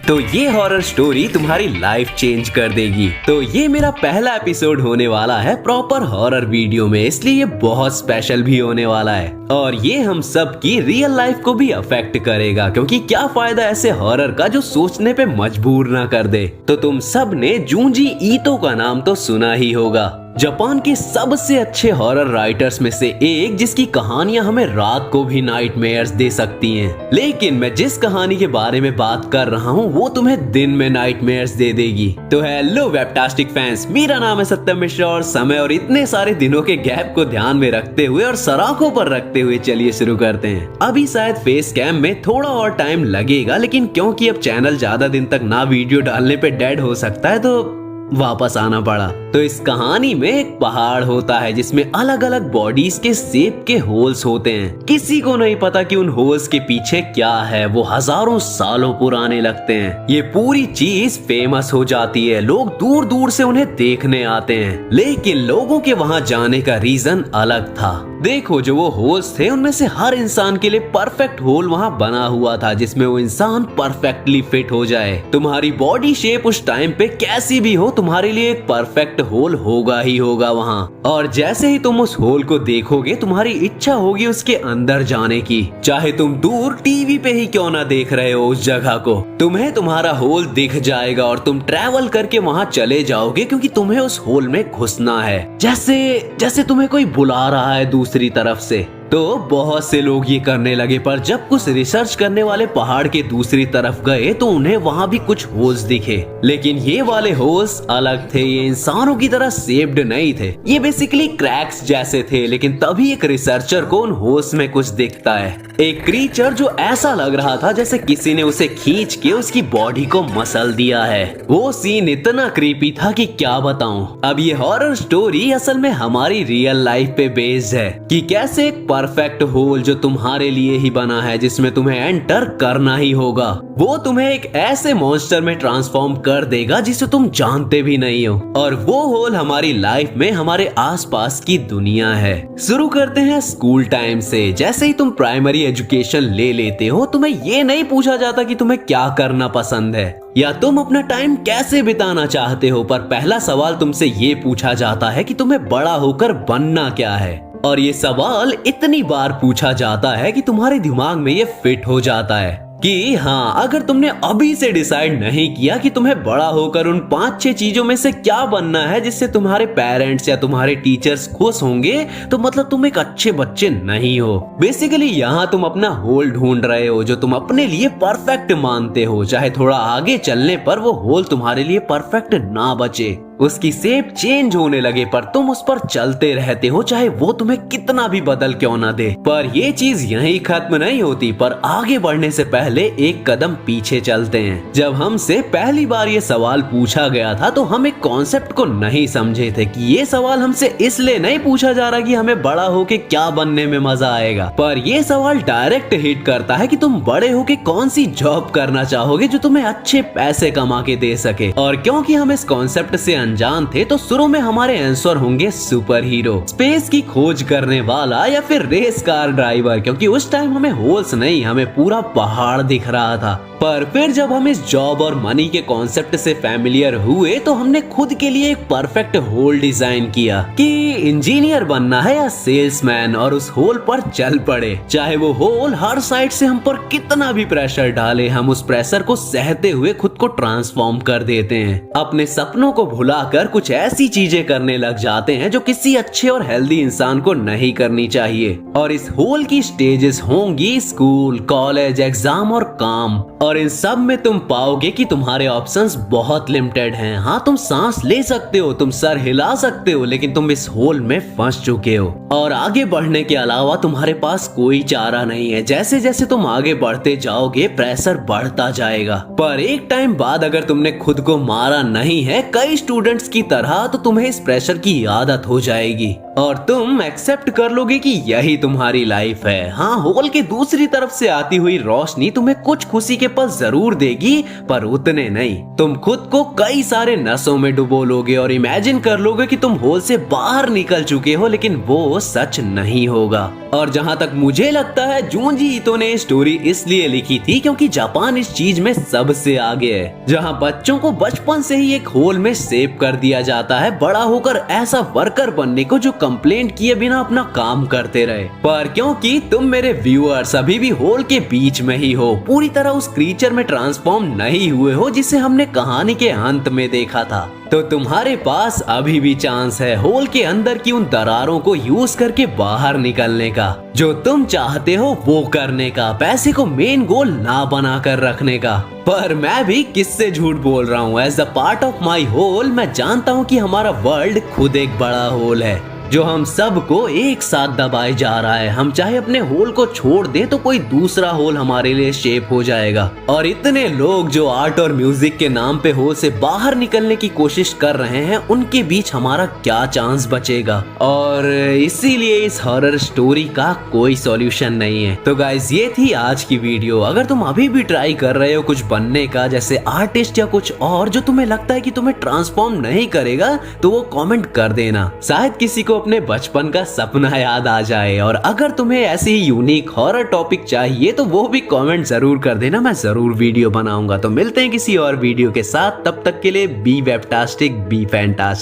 तो ये horror story तुम्हारी लाइफ चेंज कर देगी। तो ये मेरा पहला एपिसोड होने वाला है प्रॉपर हॉरर वीडियो में, इसलिए ये बहुत स्पेशल भी होने वाला है और ये हम सब की रियल लाइफ को भी अफेक्ट करेगा, क्योंकि क्या फायदा ऐसे हॉरर का जो सोचने पे मजबूर ना कर दे। तो तुम सब ने जूंजी ईतो का नाम तो सुना ही होगा, जापान के सबसे अच्छे हॉरर राइटर्स में से एक, जिसकी कहानियां हमें रात को भी नाइटमेयर्स दे सकती हैं। लेकिन मैं जिस कहानी के बारे में बात कर रहा हूँ वो तुम्हें दिन में नाइटमेयर्स दे देगी। तो हेलो वेबटास्टिक फैंस, मेरा नाम है सत्यम मिश्रा और समय और इतने सारे दिनों के गैप को ध्यान में रखते हुए और सराखों पर रखते हुए चलिए शुरू करते हैं। अभी शायद फेस कैम में थोड़ा और टाइम लगेगा, लेकिन क्योंकि अब चैनल ज्यादा दिन तक ना वीडियो डालने पे डेड हो सकता है तो वापस आना पड़ा। तो इस कहानी में एक पहाड़ होता है जिसमें अलग अलग बॉडीज के शेप के होल्स होते हैं। किसी को नहीं पता कि उन होल्स के पीछे क्या है, वो हजारों सालों पुराने लगते हैं। ये पूरी चीज फेमस हो जाती है, लोग दूर दूर से उन्हें देखने आते हैं, लेकिन लोगों के वहां जाने का रीजन अलग था। देखो, जो वो होल्स थे उनमें से हर इंसान के लिए परफेक्ट होल वहां बना हुआ था, जिसमें वो इंसान परफेक्टली फिट हो जाए। तुम्हारी बॉडी शेप उस टाइम पे कैसी भी हो, तुम्हारे लिए एक परफेक्ट होल होगा ही होगा वहाँ। और जैसे ही तुम उस होल को देखोगे, तुम्हारी इच्छा होगी उसके अंदर जाने की, चाहे तुम दूर टीवी पे ही क्यों ना देख रहे हो उस जगह को। तुम्हें तुम्हारा होल दिख जाएगा और तुम ट्रैवल करके वहाँ चले जाओगे, क्योंकि तुम्हें उस होल में घुसना है, जैसे तुम्हें कोई बुला रहा है दूसरी तरफ से। तो बहुत से लोग ये करने लगे, पर जब कुछ रिसर्च करने वाले पहाड़ के दूसरी तरफ गए तो उन्हें वहाँ भी कुछ होल्स दिखे, लेकिन ये वाले होल्स अलग थे। ये इंसानों की तरह शेप्ड नहीं थे, ये बेसिकली क्रैक्स जैसे थे। लेकिन तभी एक रिसर्चर को उन होल्स में कुछ दिखता है, एक क्रीचर जो ऐसा लग रहा था जैसे किसी ने उसे खींच के उसकी बॉडी को मसल दिया है। वो सीन इतना क्रीपी था कि क्या बताऊं। अब ये हॉरर स्टोरी असल में हमारी रियल लाइफ पे बेस्ड है कि कैसे एक परफेक्ट होल जो तुम्हारे लिए ही बना है, जिसमें तुम्हें एंटर करना ही होगा, वो तुम्हें एक ऐसे मॉन्स्टर में ट्रांसफॉर्म कर देगा जिसे तुम जानते भी नहीं हो। और वो होल हमारी लाइफ में हमारे आसपास की दुनिया है। शुरू करते हैं स्कूल टाइम से। जैसे ही तुम प्राइमरी एजुकेशन ले लेते हो, तुम्हें ये नहीं पूछा जाता कि तुम्हें क्या करना पसंद है या तुम अपना टाइम कैसे बिताना चाहते हो, पर पहला सवाल तुमसे ये पूछा जाता है कि तुम्हें बड़ा होकर बनना क्या है। और ये सवाल इतनी बार पूछा जाता है कि तुम्हारे दिमाग में ये फिट हो जाता है कि हाँ, अगर तुमने अभी से डिसाइड नहीं किया कि तुम्हें बड़ा होकर उन 5-6 चीजों में से क्या बनना है जिससे तुम्हारे पेरेंट्स या तुम्हारे टीचर्स खुश होंगे, तो मतलब तुम एक अच्छे बच्चे नहीं हो। बेसिकली यहाँ तुम अपना होल ढूंढ रहे हो जो तुम अपने लिए परफेक्ट मानते हो, चाहे थोड़ा आगे चलने पर वो होल तुम्हारे लिए परफेक्ट ना बचे, उसकी शेप चेंज होने लगे, पर तुम उस पर चलते रहते हो, चाहे वो तुम्हें कितना भी बदल क्यों ना दे। पर ये चीज यहीं खत्म नहीं होती, पर आगे बढ़ने से पहले एक कदम पीछे चलते हैं। जब हमसे पहली बार ये सवाल पूछा गया था तो हम एक कॉन्सेप्ट को नहीं समझे थे कि ये सवाल हमसे इसलिए नहीं पूछा जा रहा कि हमें बड़ा होके क्या बनने में मजा आएगा, पर ये सवाल डायरेक्ट हिट करता है कि तुम बड़े होके कौन सी जॉब करना चाहोगे जो तुम्हें अच्छे पैसे कमा के दे सके। और क्योंकि हम इस कॉन्सेप्ट से अनजान थे, तो शुरू में हमारे आंसर होंगे सुपर हीरो, स्पेस की खोज करने वाला या फिर रेस कार ड्राइवर, क्योंकि उस टाइम हमें होल्स नहीं, हमें पूरा पहाड़ दिख रहा था। पर फिर जब हम इस जॉब और मनी के कॉन्सेप्ट से फैमिलियर हुए तो हमने खुद के लिए एक परफेक्ट होल डिजाइन किया कि इंजीनियर बनना है या सेल्समैन, और उस होल पर चल पड़े। चाहे वो होल हर साइड से हम पर कितना भी प्रेशर डाले, हम उस प्रेशर को सहते हुए खुद को ट्रांसफॉर्म कर देते हैं। अपने सपनों को भुलाकर कुछ ऐसी चीजें करने लग जाते हैं जो किसी अच्छे और हेल्दी इंसान को नहीं करनी चाहिए। और इस होल की स्टेजेस होंगी स्कूल, कॉलेज, एग्जाम और काम। और इन सब में तुम पाओगे कि तुम्हारे ऑप्शंस बहुत लिमिटेड हैं। हाँ, तुम सांस ले सकते हो, तुम सर हिला सकते हो, लेकिन तुम इस होल में फंस चुके हो और आगे बढ़ने के अलावा तुम्हारे पास कोई चारा नहीं है। जैसे जैसे तुम आगे बढ़ते जाओगे, प्रेशर बढ़ता जाएगा, पर एक टाइम बाद अगर तुमने खुद को मारा नहीं है कई स्टूडेंट्स की तरह, तो तुम्हें इस प्रेशर की आदत हो जाएगी और तुम एक्सेप्ट कर लोगे कि यही तुम्हारी लाइफ है। हाँ, होल के दूसरी तरफ से आती हुई रोशनी तुम्हें कुछ खुशी के पल जरूर देगी, पर उतने नहीं। तुम खुद को कई सारे नशों में डुबो लोगे और इमेजिन कर लोगे कि तुम होल से बाहर निकल चुके हो, लेकिन वो सच नहीं होगा। और जहाँ तक मुझे लगता है जूंजी ईतो ने स्टोरी इसलिए लिखी थी क्योंकि जापान इस चीज में सबसे आगे है, जहाँ बच्चों को बचपन से ही एक होल में सेव कर दिया जाता है, बड़ा होकर ऐसा वर्कर बनने को जो कंप्लेंट किए बिना अपना काम करते रहे। पर क्योंकि तुम मेरे व्यूअर्स अभी भी होल के बीच में ही हो, पूरी तरह उस क्रीचर में ट्रांसफॉर्म नहीं हुए हो जिसे हमने कहानी के अंत में देखा था, तो तुम्हारे पास अभी भी चांस है होल के अंदर की उन दरारों को यूज करके बाहर निकलने का, जो तुम चाहते हो वो करने का, पैसे को मेन गोल ना बना कर रखने का। पर मैं भी किससे झूठ बोल रहा हूँ, as a part of my whole मैं जानता हूँ कि हमारा वर्ल्ड खुद एक बड़ा होल है जो हम सबको एक साथ दबाए जा रहा है। हम चाहे अपने होल को छोड़ दें तो कोई दूसरा होल हमारे लिए शेप हो जाएगा, और इतने लोग जो आर्ट और म्यूजिक के नाम पे होल से बाहर निकलने की कोशिश कर रहे हैं, उनके बीच हमारा क्या चांस बचेगा। और इसीलिए इस हॉरर स्टोरी का कोई सॉल्यूशन नहीं है। तो गाइज ये थी आज की वीडियो। अगर तुम अभी भी ट्राई कर रहे हो कुछ बनने का, जैसे आर्टिस्ट या कुछ और, जो तुम्हें लगता है कि तुम्हें ट्रांसफॉर्म नहीं करेगा, तो वो कॉमेंट कर देना, शायद किसी को अपने बचपन का सपना याद आ जाए। और अगर तुम्हें ऐसी यूनिक हॉरर टॉपिक चाहिए तो वो भी कमेंट जरूर कर देना, मैं जरूर वीडियो बनाऊंगा। तो मिलते हैं किसी और वीडियो के साथ, तब तक के लिए बी वेबटास्टिक, बी फैंटास्टिक।